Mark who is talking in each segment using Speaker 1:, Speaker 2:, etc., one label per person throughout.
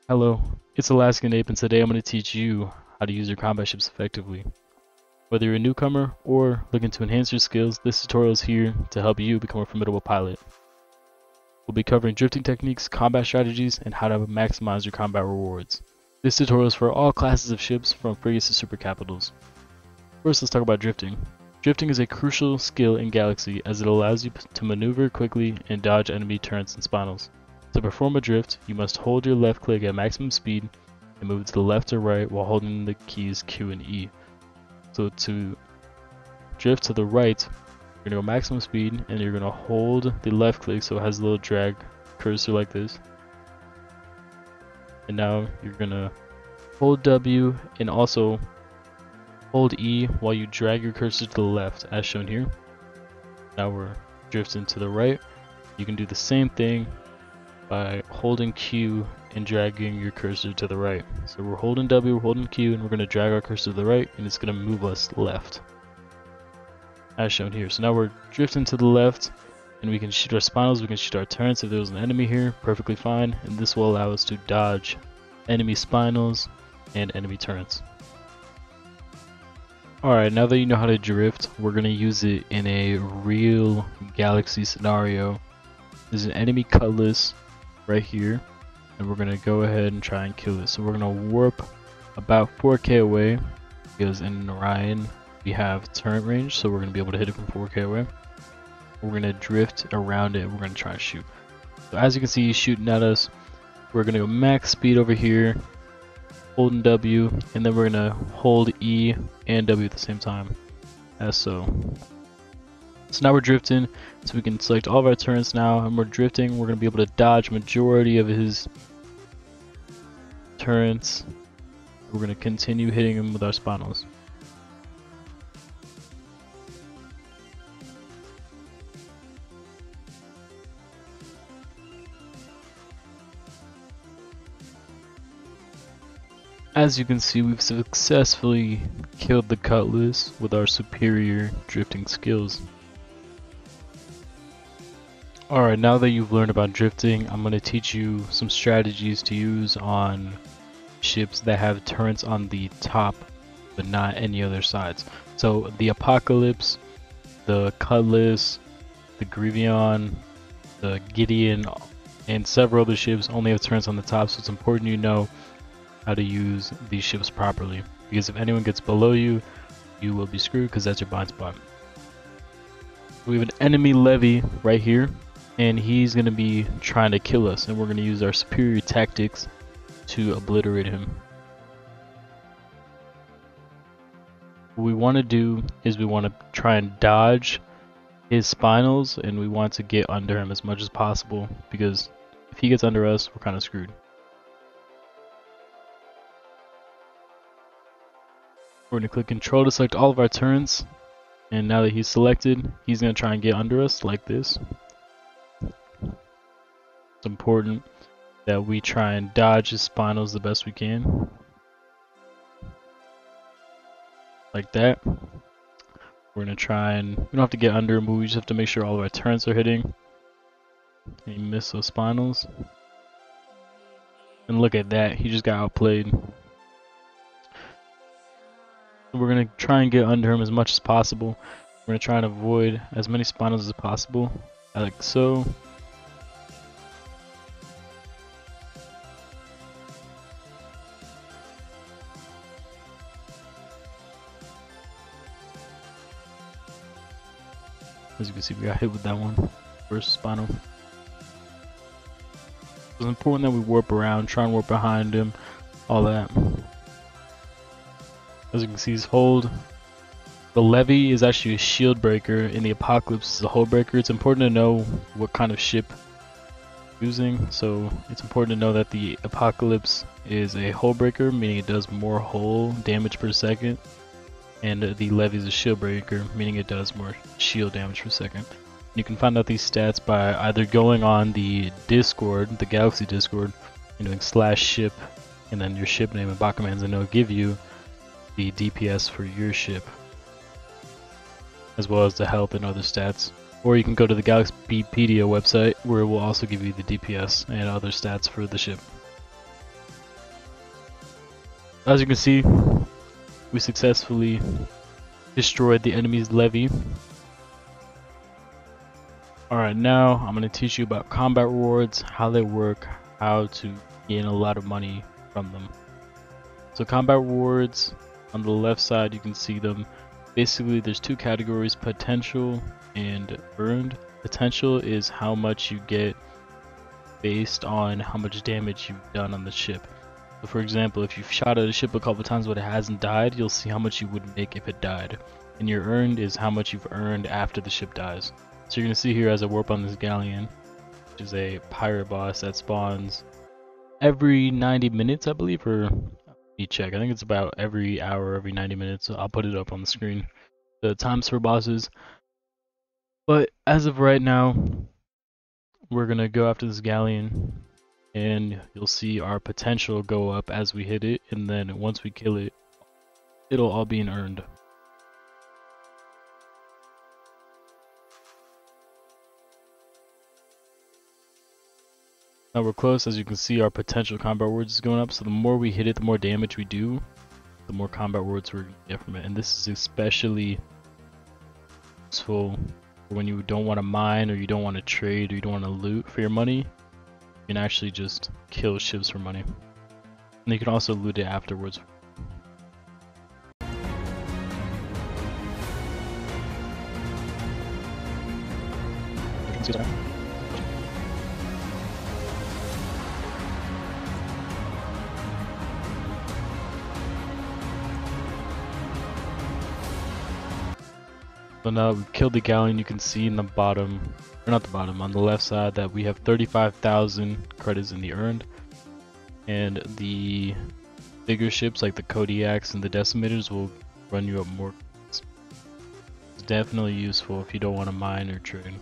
Speaker 1: Hello, it's Alaskan Ape, and today I'm going to teach you how to use your combat ships effectively. Whether you're a newcomer or looking to enhance your skills, this tutorial is here to help you become a formidable pilot. We'll be covering drifting techniques, combat strategies, and how to maximize your combat rewards. This tutorial is for all classes of ships from frigates to super capitals. First, let's talk about drifting. Drifting is a crucial skill in Galaxy as it allows you to maneuver quickly and dodge enemy turrets and spinels. To perform a drift, you must hold your left click at maximum speed and move to the left or right while holding the keys Q and E. So to drift to the right, you're going to go maximum speed and you're going to hold the left click so it has a little drag cursor like this. And now you're going to hold W and also hold E while you drag your cursor to the left as shown here. Now we're drifting to the right. You can do the same thing by holding Q and dragging your cursor to the right. So we're holding W, we're holding Q, and we're going to drag our cursor to the right, and it's going to move us left, as shown here. So now we're drifting to the left, and we can shoot our spinels, we can shoot our turrets if there was an enemy here, perfectly fine, and this will allow us to dodge enemy spinels and enemy turrets. Alright, now that you know how to drift, we're going to use it in a real Galaxy scenario. There's an enemy cutlass right here, and we're gonna go ahead and try and kill it. So we're gonna warp about 4k away because in Orion we have turret range, so we're gonna be able to hit it from 4k away. We're gonna drift around it and we're gonna try and shoot. So as you can see, he's shooting at us. We're gonna go max speed over here, holding W, and then we're gonna hold E and W at the same time, as so. So now we're drifting, so we can select all of our turrets now, and we're drifting. We're going to be able to dodge majority of his turrets. We're going to continue hitting him with our spinels. As you can see, we've successfully killed the Cutlass with our superior drifting skills. Alright, now that you've learned about drifting, I'm going to teach you some strategies to use on ships that have turrets on the top but not any other sides. So the Apocalypse, the Cutlass, the Grievon, the Gideon, and several other ships only have turrets on the top, so it's important you know how to use these ships properly, because if anyone gets below you, you will be screwed because that's your blind spot. We have an enemy levy right here, and he's going to be trying to kill us, and we're going to use our superior tactics to obliterate him. What we want to do is we want to try and dodge his spinels, and we want to get under him as much as possible, because if he gets under us, we're kind of screwed. We're going to click Control to select all of our turrets, and now that he's selected, he's going to try and get under us like this. It's important that we try and dodge his spinels the best we can. Like that. We're going to try and, we don't have to get under him, but we just have to make sure all of our turrets are hitting. And he missed those spinels. And look at that, he just got outplayed. So we're going to try and get under him as much as possible. We're going to try and avoid as many spinels as possible, like so. As you can see, we got hit with that one, first spinal. It's important that we warp around, try and warp behind him, all that. As you can see, he's hold. The Levy is actually a shield breaker, and the Apocalypse is a hull breaker. It's important to know what kind of ship you're using, so it's important to know that the Apocalypse is a hull breaker, meaning it does more hull damage per second, and the Levy is a shield breaker, meaning it does more shield damage per second. You can find out these stats by either going on the Discord, the Galaxy Discord, and doing /ship, and then your ship name and bot commands, and it'll give you the DPS for your ship, as well as the health and other stats. Or you can go to the Galaxypedia website, where it will also give you the DPS and other stats for the ship. As you can see, we successfully destroyed the enemy's levy. Alright, now I'm going to teach you about combat rewards, how they work, how to gain a lot of money from them. So combat rewards, on the left side you can see them. Basically there's two categories, potential and earned. Potential is how much you get based on how much damage you've done on the ship. So for example, if you've shot at a ship a couple times but it hasn't died, you'll see how much you would make if it died. And your earned is how much you've earned after the ship dies. So you're going to see here as I warp on this galleon, which is a pirate boss that spawns every 90 minutes, I believe, or let me check. I think it's about every hour, every 90 minutes. So I'll put it up on the screen, the times for bosses. But as of right now, we're going to go after this galleon, and you'll see our potential go up as we hit it, and then once we kill it, it'll all be an earned. Now we're close. As you can see, our potential combat rewards is going up, so the more we hit it, the more damage we do, the more combat rewards we're going to get from it. And this is especially useful when you don't want to mine, or you don't want to trade, or you don't want to loot for your money. You can actually just kill ships for money. And you can also loot it afterwards. So now that we've killed the galleon, you can see in the bottom, or not the bottom, on the left side that we have 35,000 credits in the earned. And the bigger ships like the Kodiaks and the Decimators will run you up more. It's definitely useful if you don't want to mine or trade.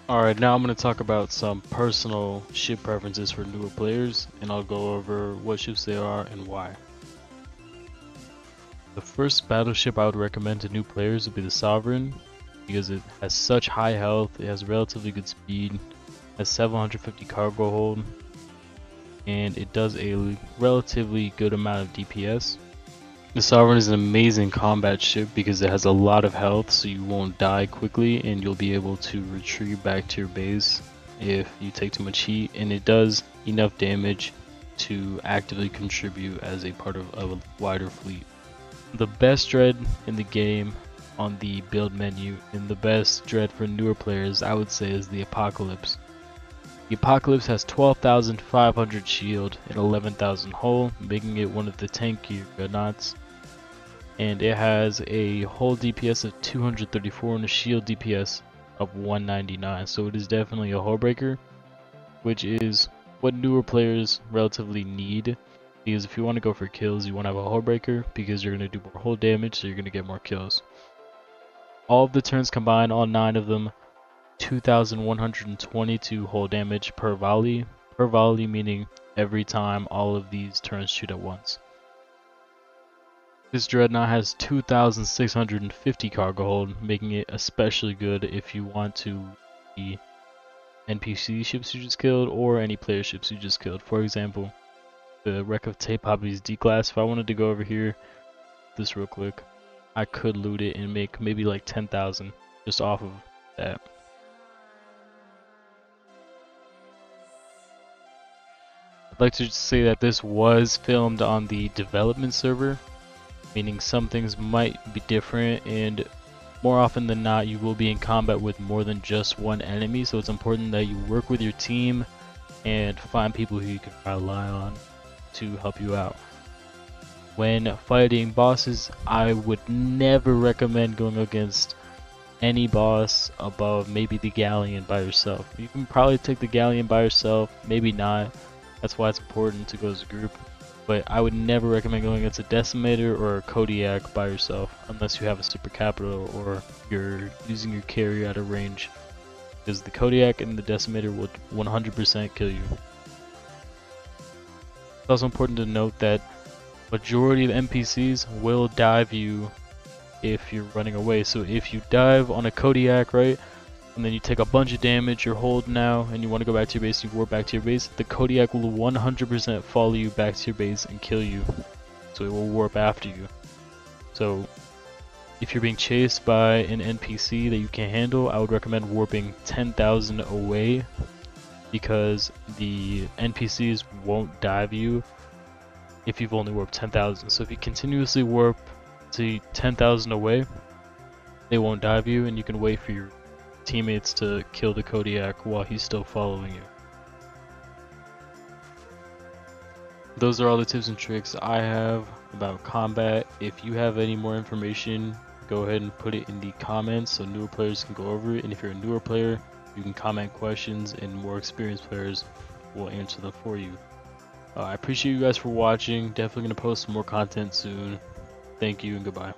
Speaker 1: Alright, now I'm going to talk about some personal ship preferences for newer players, and I'll go over what ships they are and why. The first battleship I would recommend to new players would be the Sovereign, because it has such high health, it has relatively good speed, has 750 cargo hold, and it does a relatively good amount of DPS. The Sovereign is an amazing combat ship because it has a lot of health, so you won't die quickly and you'll be able to retreat back to your base if you take too much heat, and it does enough damage to actively contribute as a part of a wider fleet. The best dread in the game on the build menu, and the best dread for newer players, I would say, is the Apocalypse. The Apocalypse has 12,500 shield and 11,000 hull, making it one of the tankier dreadnoughts. And it has a hull DPS of 234 and a shield DPS of 199, so it is definitely a hull breaker, which is what newer players relatively need. Because if you want to go for kills, you want to have a hull breaker because you're going to do more hull damage, so you're going to get more kills. All of the turns combined, all 9 of them, 2,122 hull damage per volley. Per volley meaning every time all of these turns shoot at once. This dreadnought has 2,650 cargo hold, making it especially good if you want to be NPC ships you just killed or any player ships you just killed. For example, the Wreck of Te Papi's D-Class, if I wanted to go over here, this real quick, I could loot it and make maybe like 10,000 just off of that. I'd like to say that this was filmed on the development server, meaning some things might be different, and more often than not you will be in combat with more than just one enemy, so it's important that you work with your team and find people who you can rely on to help you out. When fighting bosses, I would never recommend going against any boss above maybe the Galleon by yourself. You can probably take the Galleon by yourself, maybe not. That's why it's important to go as a group. But I would never recommend going against a Decimator or a Kodiak by yourself unless you have a super capital or you're using your carrier at a range, because the Kodiak and the Decimator will 100% kill you. It's also important to note that majority of NPCs will dive you if you're running away. So if you dive on a Kodiak, right, and then you take a bunch of damage, you're holding now, and you want to go back to your base, you warp back to your base, the Kodiak will 100% follow you back to your base and kill you. So it will warp after you. So if you're being chased by an NPC that you can't handle, I would recommend warping 10,000 away, because the NPCs won't dive you if you've only warped 10,000. So if you continuously warp to 10,000 away, they won't dive you, and you can wait for your teammates to kill the Kodiak while he's still following you. Those are all the tips and tricks I have about combat. If you have any more information, go ahead and put it in the comments so newer players can go over it. And if you're a newer player, you can comment questions and more experienced players will answer them for you. I appreciate you guys for watching. Definitely going to post some more content soon. Thank you and goodbye.